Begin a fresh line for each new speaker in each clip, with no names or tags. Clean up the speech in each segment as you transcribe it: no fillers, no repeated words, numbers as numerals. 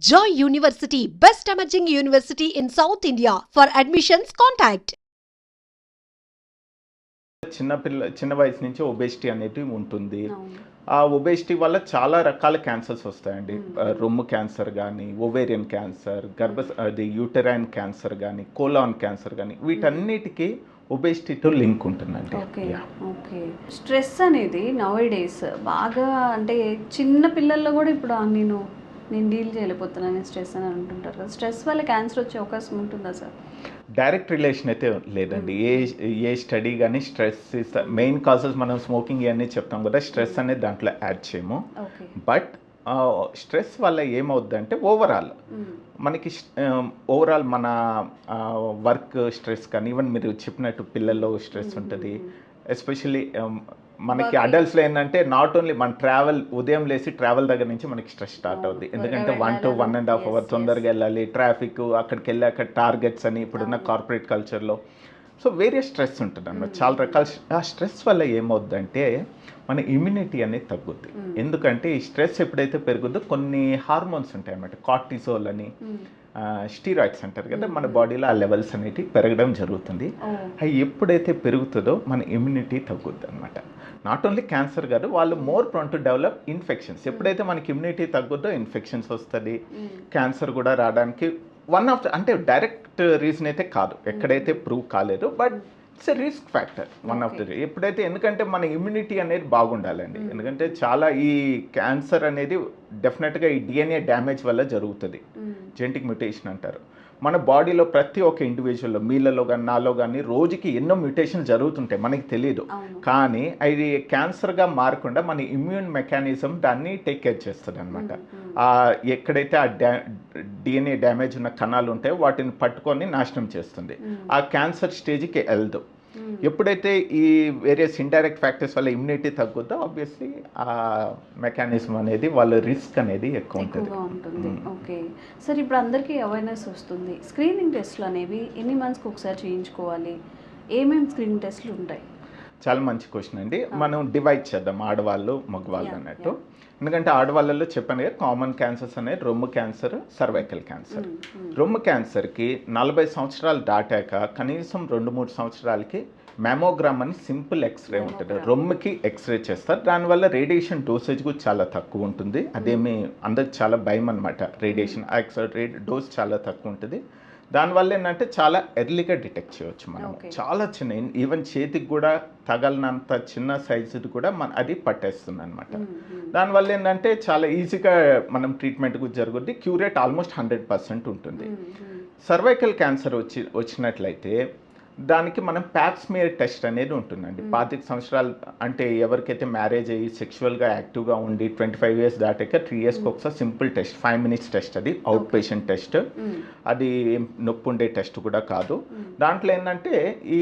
Joy University, best emerging university in South India. For admissions, contact.
చిన్న వయసు నుంచి obesity అనేది ఉంటుంది.
అవును.
ఆ ఒబేసిటీ వల్ల చాలా రకాల క్యాన్సర్స్ వస్తాయండి. రొమ్ము క్యాన్సర్ గానీ, ఓవేరియన్ క్యాన్సర్, అది యూటరైన్ క్యాన్సర్ గానీ, కోలాన్ క్యాన్సర్ గానీ వీటన్నిటికీ ఒబేసిటీతో లింక్ ఉంటుందండి.
Okay okay. స్ట్రెస్ అనేది నౌ-ఏ-డేస్ బాగా అంటే చిన్న పిల్లల్లో కూడా ఇప్పుడు నేను డీల్ చేయలేకపోతున్నాను స్ట్రెస్ అని అంటుంటారు కదా. స్ట్రెస్ వల్ల క్యాన్సర్ వచ్చే అవకాశం ఉంటుందా సార్?
డైరెక్ట్ రిలేషన్ అయితే లేదండి. ఏ స్టడీ కానీ స్ట్రెస్ మెయిన్ కాజెస్ మనం స్మోకింగ్ ఇవన్నీ చెప్తాం కదా, స్ట్రెస్ అనేది దాంట్లో యాడ్ చేయము.
ఓకే.
బట్ స్ట్రెస్ వల్ల ఏమవుద్దంటే ఓవరాల్ మనకి ఓవరాల్ మన వర్క్ స్ట్రెస్ కానీ, ఈవెన్ మీరు చెప్పినట్టు పిల్లల్లో స్ట్రెస్ ఉంటుంది. ఎస్పెషల్లీ మనకి అడల్ట్స్లో ఏంటంటే నాట్ ఓన్లీ మన ట్రావెల్, ఉదయం లేసి ట్రావెల్ దగ్గర నుంచి మనకి స్ట్రెస్ స్టార్ట్ అవుద్ది. ఎందుకంటే 1 to 1.5 hours తొందరగా వెళ్ళాలి, ట్రాఫిక్, అక్కడికి వెళ్ళి అక్కడ టార్గెట్స్ అని ఇప్పుడున్న కార్పొరేట్ కల్చర్లో. సో వేరే స్ట్రెస్ ఉంటుంది అన్నమాట, చాలా రకాల. ఆ స్ట్రెస్ వల్ల ఏమవుద్దంటే మన ఇమ్యూనిటీ అనేది తగ్గుద్ది. ఎందుకంటే ఈ స్ట్రెస్ ఎప్పుడైతే పెరుగుద్దో కొన్ని హార్మోన్స్ ఉంటాయి అన్నమాట, కార్టిసోల్ అని, స్టీరాయిడ్స్ అంటారు కదా, మన బాడీలో ఆ లెవెల్స్ అనేవి పెరగడం జరుగుతుంది. అవి ఎప్పుడైతే పెరుగుతుందో మన ఇమ్యూనిటీ తగ్గుద్ది అనమాట. నాట్ ఓన్లీ క్యాన్సర్ కాదు, వాళ్ళు more prone to develop infections. ఎప్పుడైతే మనకి ఇమ్యూనిటీ తగ్గుద్దో ఇన్ఫెక్షన్స్ వస్తుంది, క్యాన్సర్ కూడా రావడానికి వన్ ఆఫ్ అంటే డైరెక్ట్ రీజన్ అయితే కాదు, ఎక్కడైతే ప్రూవ్ కాలేదు, but it's a risk factor, one of the. ఎప్పుడైతే, ఎందుకంటే మన ఇమ్యూనిటీ అనేది బాగుండాలండి. ఎందుకంటే చాలా ఈ క్యాన్సర్ అనేది డెఫినెట్గా ఈ డిఎన్ఏ డ్యామేజ్ వల్ల జరుగుతుంది, జెనెటిక్ మ్యూటేషన్ అంటారు. మన బాడీలో ప్రతి ఒక్క ఇండివిజువల్లో, మీలలో కానీ నాలో కానీ రోజుకి ఎన్నో మ్యూటేషన్ జరుగుతుంటాయి, మనకి తెలియదు. కానీ అది క్యాన్సర్గా మారకుండా మన ఇమ్యూన్ మెకానిజం దాన్ని టేక్ కేర్ చేస్తుంది అనమాట. ఎక్కడైతే ఆ డిఎన్ఏ డ్యామేజ్ ఉన్న కణాలు ఉంటాయో వాటిని పట్టుకొని నాశనం చేస్తుంది, ఆ క్యాన్సర్ స్టేజ్కి వెళ్దు. ఎప్పుడైతే ఈ వేరియస్ ఇండైరెక్ట్ ఫ్యాక్టర్స్ వల్ల ఇమ్యూనిటీ తగ్గుద్దో ఆబ్వియస్లీ ఆ మెకానిజం అనేది వాళ్ళ రిస్క్ అనేది ఎక్కువ ఉంటుంది.
ఓకే సార్, ఇప్పుడు అందరికీ అవేర్నెస్ వస్తుంది. స్క్రీనింగ్ టెస్ట్లు అనేవి ఎన్ని మంత్స్కి ఒకసారి చేయించుకోవాలి? ఏమేమి స్క్రీనింగ్ టెస్ట్లు ఉంటాయి?
చాలా మంచి క్వశ్చన్ అండి. మనం డివైడ్ చేద్దాం ఆడవాళ్ళు మగవాళ్ళు అన్నట్టు. ఎందుకంటే ఆడవాళ్ళలో చెప్పాను కదా, కామన్ క్యాన్సర్స్ అనేది రొమ్ము క్యాన్సర్, సర్వైకల్ క్యాన్సర్. రొమ్ము క్యాన్సర్కి 40 సంవత్సరాలు దాటాక కనీసం 2-3 సంవత్సరాలకి మ్యామోగ్రామ్ అని సింపుల్ ఎక్స్రే ఉంటుంది, రొమ్ముకి ఎక్స్రే చేస్తారు. దానివల్ల రేడియేషన్ డోసేజ్ కూడా చాలా తక్కువ ఉంటుంది. అదేమి అందరికి చాలా భయం అనమాట, రేడియేషన్ డోస్ చాలా తక్కువ ఉంటుంది. దానివల్ల ఏంటంటే చాలా ఎర్లీగా డిటెక్ట్ చేయవచ్చు మనం. చాలా చిన్న, ఈవెన్ చేతికి కూడా తగలనంత చిన్న సైజుది కూడా అది పట్టేస్తుంది అనమాట. దానివల్ల ఏంటంటే చాలా ఈజీగా మనం ట్రీట్మెంట్ కూడా జరుగుద్ది, క్యూర్ రేట్ ఆల్మోస్ట్ 100% ఉంటుంది. సర్వైకల్ క్యాన్సర్ వచ్చినట్లయితే దానికి మనం ప్యాప్స్మియర్ టెస్ట్ అనేది ఉంటుందండి. 25 సంవత్సరాలు అంటే ఎవరికైతే మ్యారేజ్ అయ్యి సెక్షువల్గా యాక్టివ్గా ఉండి 25 years దాటాక 3 yearsకి ఒకసారి సింపుల్ టెస్ట్, 5 minutes టెస్ట్, అది అవుట్ పేషెంట్ టెస్ట్. అది నొప్పి ఉండే టెస్ట్ కూడా కాదు. దాంట్లో ఏంటంటే ఈ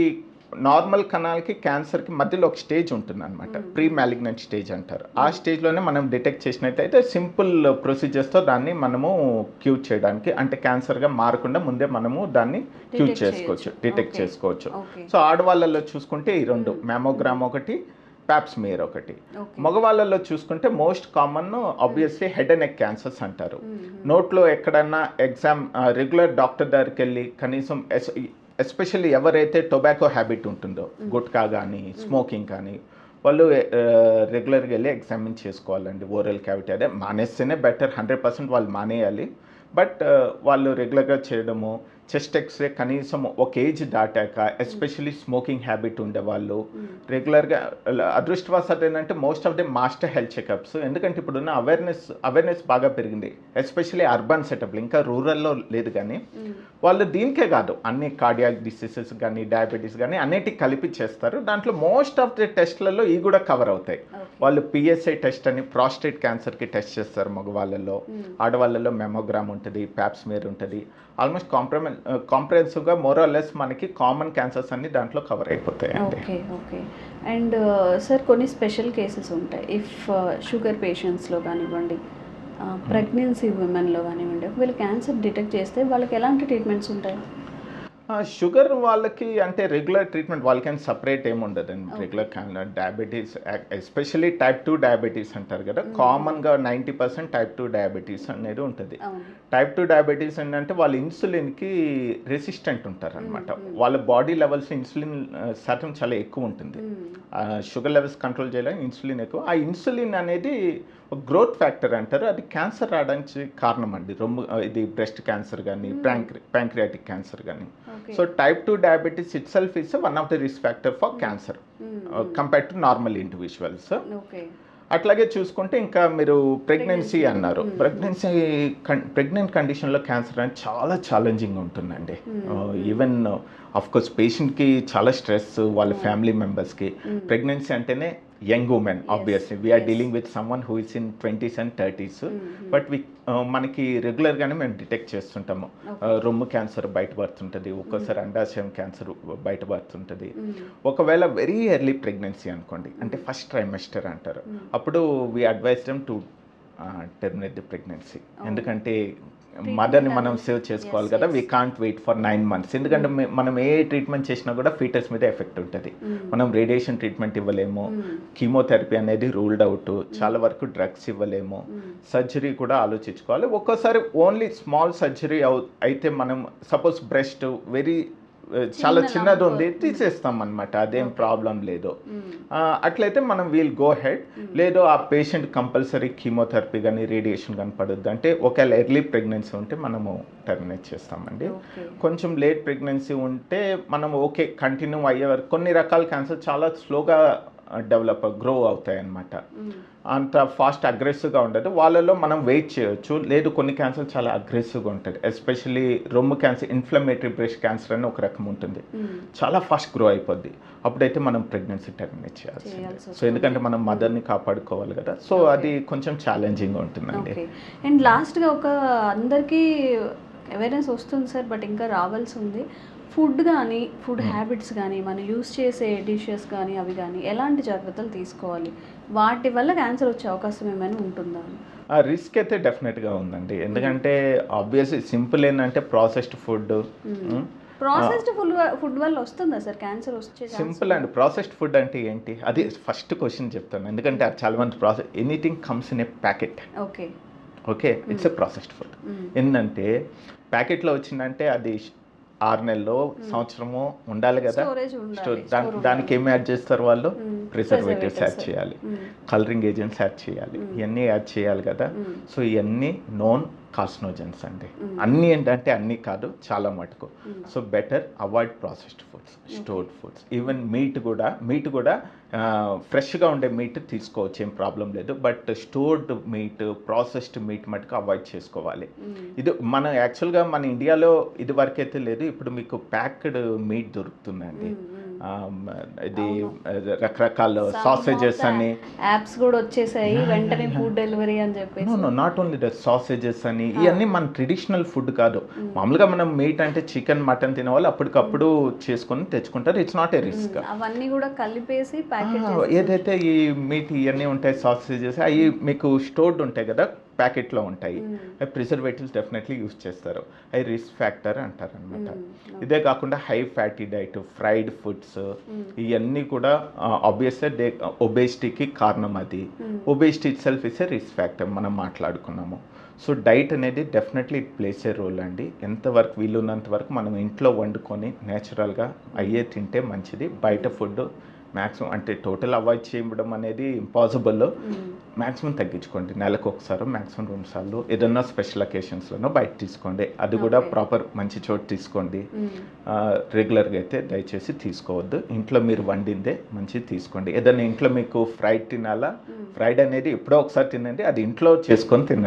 నార్మల్ కణాలకి క్యాన్సర్కి మధ్యలో ఒక స్టేజ్ ఉంటుంది అనమాట, ప్రీ మ్యాలిగ్నెంట్ స్టేజ్ అంటారు. ఆ స్టేజ్లోనే మనం డిటెక్ట్ చేసినట్లయితే సింపుల్ ప్రొసీజర్స్తో దాన్ని మనము క్యూర్ చేయడానికి, అంటే క్యాన్సర్గా మారకుండా ముందే మనము దాన్ని క్యూర్ చేసుకోవచ్చు, డిటెక్ట్ చేసుకోవచ్చు. సో ఆడవాళ్ళలో చూసుకుంటే ఈ రెండు, మ్యామోగ్రామ్ ఒకటి, ప్యాప్స్మియర్ ఒకటి. మగవాళ్ళలో చూసుకుంటే most common obviously head and neck cancers అంటారు. నోట్లో ఎక్కడన్నా రెగ్యులర్ డాక్టర్ దగ్గరికి వెళ్ళి కనీసం ఎస్పెషల్లీ ఎవరైతే టొబాకో హ్యాబిట్ ఉంటుందో, గుట్కా కానీ స్మోకింగ్ కానీ, వాళ్ళు రెగ్యులర్గా వెళ్ళి ఎగ్జామిన్ చేసుకోవాలండి. ఓరల్ క్యావిటీ అదే మానేస్తేనే బెటర్, 100% వాళ్ళు మానేయాలి. బట్ వాళ్ళు రెగ్యులర్గా చేయడము, చెస్ట్ ఎక్స్రే కనీసం ఒక ఏజ్ దాటాక, ఎస్పెషల్లీ స్మోకింగ్ హ్యాబిట్ ఉండేవాళ్ళు రెగ్యులర్గా. అదృష్టవశాత్తు ఏంటంటే most of the master health checkups, ఎందుకంటే ఇప్పుడున్న అవేర్నెస్ బాగా పెరిగింది, ఎస్పెషల్లీ అర్బన్ సెటప్లో, ఇంకా రూరల్లో లేదు. కానీ వాళ్ళు దీనికే కాదు, అన్ని కార్డియాక్ డిసీజెస్ కానీ డయాబెటీస్ కానీ అన్నిటికి కలిపి చేస్తారు. దాంట్లో మోస్ట్ ఆఫ్ ది టెస్ట్లలో ఇవి కూడా కవర్ అవుతాయి. వాళ్ళు పిఎస్ఐ టెస్ట్ అని ప్రాస్టేట్ క్యాన్సర్కి టెస్ట్ చేస్తారు మగవాళ్ళలో. ఆడవాళ్ళలో మెమోగ్రామ్ ఉంటుంది, ప్యాప్స్మియర్ ఉంటుంది. ఆల్మోస్ట్ కాంప్రహెన్సివ్గా మోరాలెస్ మనకి కామన్ క్యాన్సర్స్ అన్ని దాంట్లో కవర్ అయిపోతాయి.
Okay okay. అండ్ సార్ కొన్ని స్పెషల్ కేసెస్ ఉంటాయి, ఇఫ్ షుగర్ పేషెంట్స్లో కానివ్వండి, ప్రెగ్నెన్సీ ఉమెన్లో కానివ్వండి, ఒకవేళ క్యాన్సర్ డిటెక్ట్ చేస్తే వాళ్ళకి ఎలాంటి ట్రీట్మెంట్స్ ఉంటాయి?
షుగర్ వాళ్ళకి అంటే రెగ్యులర్ ట్రీట్మెంట్ వాళ్ళకైనా సపరేట్ ఏమి ఉండదండి. Regular diabetes especially type 2 diabetes అంటారు కదా, కామన్గా 90% టైప్ 2 డయాబెటీస్ అనేది ఉంటుంది. టైప్ 2 డయాబెటీస్ ఏంటంటే వాళ్ళు ఇన్సులిన్కి రెసిస్టెంట్ ఉంటారు అనమాట. వాళ్ళ బాడీ లెవెల్స్ ఇన్సులిన్ శాతం చాలా ఎక్కువ ఉంటుంది. షుగర్ లెవెల్స్ కంట్రోల్ చేయడానికి ఇన్సులిన్ ఎక్కువ. ఆ ఇన్సులిన్ అనేది గ్రోత్ ఫ్యాక్టర్ అంటారు, అది క్యాన్సర్ రావడానికి కారణం అండి. ఇది బ్రెస్ట్ క్యాన్సర్ కానీ ప్యాంక్రియాటిక్ క్యాన్సర్ కానీ. So type 2 diabetes it self is one of the risk factor for cancer compared to normal individuals. అట్లాగే చూసుకుంటే ఇంకా మీరు ప్రెగ్నెన్సీ అన్నారు. ప్రెగ్నెంట్ కండిషన్లో క్యాన్సర్ అనేది చాలా ఛాలెంజింగ్ ఉంటుందండి. ఈవెన్ ఆఫ్ కోర్స్ పేషెంట్కి చాలా స్ట్రెస్, వాళ్ళ ఫ్యామిలీ మెంబర్స్కి. ప్రెగ్నెన్సీ అంటేనే young women obviously we're dealing with someone who is in 20s and 30s. But మనకి రెగ్యులర్గానే మేము డిటెక్ట్ చేస్తుంటాము. రొమ్ము క్యాన్సర్ బయటపడుతుంటుంది, ఒక్కోసారి అండాశయం క్యాన్సర్ బయటపడుతుంటుంది. ఒకవేళ వెరీ ఎర్లీ ప్రెగ్నెన్సీ అనుకోండి, అంటే ఫస్ట్ ట్రైమెస్టర్ అంటారు, అప్పుడు we advise them to terminate the pregnancy. ఎందుకంటే మదర్ని మనం సేవ్ చేసుకోవాలి కదా, we can't wait for 9 months. ఎందుకంటే మనం ఏ ట్రీట్మెంట్ చేసినా కూడా ఫీటస్ మీద ఎఫెక్ట్ ఉంటుంది. మనం రేడియేషన్ ట్రీట్మెంట్ ఇవ్వలేము, కీమోథెరపీ అనేది రూల్డ్ అవుట్, చాలా వరకు డ్రగ్స్ ఇవ్వలేము, సర్జరీ కూడా ఆలోచించుకోవాలి. ఒక్కోసారి ఓన్లీ స్మాల్ సర్జరీ అయితే మనం సపోజ్ బ్రెస్ట్ వెరీ చాలా చిన్నది ఉంది తీసేస్తాం అనమాట, అదేం ప్రాబ్లం లేదు. అట్లయితే మనం వీల్ గో హెడ్. లేదు ఆ పేషెంట్ కంపల్సరీ కీమోథెరపీ కానీ రేడియేషన్ కానీ పడుద్ది అంటే ఒకవేళ ఎర్లీ ప్రెగ్నెన్సీ ఉంటే మనము టర్మినేట్ చేస్తామండి. కొంచెం లేట్ ప్రెగ్నెన్సీ ఉంటే మనం ఓకే కంటిన్యూ అయ్యే వరకు. కొన్ని రకాల క్యాన్సర్ చాలా స్లోగా గ్రో అవుతాయి అన్నమాట, అంత ఫాస్ట్ అగ్రెసివ్గా ఉండదు. వాళ్ళలో మనం వెయిట్ చేయొచ్చు. లేదు కొన్ని క్యాన్సర్ చాలా అగ్రెసివ్గా ఉంటుంది, ఎస్పెషల్లీ రొమ్ము క్యాన్సర్, ఇన్ఫ్లమేటరీ బ్రెస్ట్ క్యాన్సర్ అని ఒక రకం ఉంటుంది, చాలా ఫాస్ట్ గ్రో అయిపోద్ది. అప్పుడైతే మనం ప్రెగ్నెన్సీ టర్మినేట్ చేయాల్సి. సో ఎందుకంటే మనం మదర్ని కాపాడుకోవాలి కదా, సో అది కొంచెం ఛాలెంజింగ్గా ఉంటుందండి.
అండ్ లాస్ట్గా ఒక అందరికీ అవేర్నెస్ వస్తుంది సార్, బట్ ఇంకా రావాల్సి ఉంది. ఫుడ్ కానీ ఫుడ్ హ్యాబిట్స్ కానీ మనం యూస్ చేసే డిషెస్ కానీ అవి కానీ ఎలాంటి జాగ్రత్తలు తీసుకోవాలి, వాటి వల్ల క్యాన్సర్ వచ్చే అవకాశం ఏమైనా ఉంటుందా?
ఆ రిస్క్ అయితే డెఫినెట్గా ఉందండి. ఎందుకంటే ఆబ్వియస్లీ సింపుల్ ఏంటంటే ప్రాసెస్డ్ ఫుడ్.
ప్రాసెస్డ్ ఫుడ్ వల్ల వస్తుందా సార్ క్యాన్సర్ వచ్చే?
సింపుల్ అండ్ ప్రాసెస్డ్ ఫుడ్ అంటే ఏంటి, అది ఫస్ట్ క్వశ్చన్ చెప్తాను. ఎందుకంటే అది చాలా మంది anything comes in a packet. Okay it's a processed food. ఏంటంటే ప్యాకెట్లో వచ్చిందంటే అది 6 నెలలు సంవత్సరము ఉండాలి కదా, దానికి ఏమి యాడ్ చేస్తారు వాళ్ళు, ప్రిజర్వేటివ్స్ యాడ్ చేయాలి, కలరింగ్ ఏజెంట్స్ యాడ్ చేయాలి, ఇవన్నీ యాడ్ చేయాలి కదా. సో ఇవన్నీ నోన్ కార్సినోజన్స్ అండి. అన్నీ ఏంటంటే అన్నీ కాదు, చాలా మటుకు. So better avoid processed foods, stored foods. Even meet కూడా ఫ్రెష్గా ఉండే మీట్ తీసుకోవచ్చు, ఏం ప్రాబ్లం లేదు. But stored meet, processed meet మటుకు అవాయిడ్ చేసుకోవాలి. ఇది మన యాక్చువల్గా మన ఇండియాలో ఇది వరకైతే లేదు, ఇప్పుడు మీకు ప్యాక్డ్ మీట్ దొరుకుతుందండి. ఇది రకరకాల సాసేజెస్ అని
యాప్స్ కూడా వచ్చేసాయి, వెంటనే ఫుడ్ డెలివరీ అని చెప్పి.
నాట్ ఓన్లీ ద సాసేజెస్ అని, ఇవన్నీ మన ట్రెడిషనల్ ఫుడ్ కాదు. మామూలుగా మనం మీట్ అంటే చికెన్ మటన్ తినే వాళ్ళు అప్పటికప్పుడు చేసుకొని తెచ్చుకుంటారు, ఇట్స్ నాట్ ఏ రిస్క్.
అవన్నీ కూడా కలిపేసి
ఏదైతే ఈ మీట్ ఇవన్నీ ఉంటాయి సాసేజెస్, అవి మీకు స్టోర్డ్ ఉంటాయి కదా, ప్యాకెట్లో ఉంటాయి. అవి ప్రిజర్వేటివ్స్ డెఫినెట్లీ యూస్ చేస్తారు, అవి రిస్క్ ఫ్యాక్టర్ అంటారు అనమాట. ఇదే కాకుండా high fatty diet, fried foods, ఇవన్నీ కూడా ఆబ్వియస్గా ఒబేసిటీకి కారణం. అది obesity itself is a risk factor మనం మాట్లాడుకున్నాము. సో డైట్ అనేది definitely it plays a role అండి. ఎంతవరకు వీలున్నంత వరకు మనం ఇంట్లో వండుకొని నేచురల్గా అయ్యే తింటే మంచిది. బయట ఫుడ్ మ్యాక్సిమం అంటే టోటల్ అవాయిడ్ చేయడం అనేది ఇంపాసిబుల్. మ్యాక్సిమం తగ్గించుకోండి, నెలకు ఒకసారి మ్యాక్సిమం 2 సార్లు ఏదన్నా స్పెషల్ అకేషన్స్లోనో బయట తీసుకోండి. అది కూడా ప్రాపర్ మంచి చోటు తీసుకోండి. రెగ్యులర్గా అయితే దయచేసి తీసుకోవద్దు. ఇంట్లో మీరు వండిందే మంచిది తీసుకోండి. ఏదన్నా ఇంట్లో మీకు ఫ్రైడ్ తినాలా, ఫ్రైడ్ అనేది ఎప్పుడో ఒకసారి తినండి, అది ఇంట్లో చేసుకొని తినండి.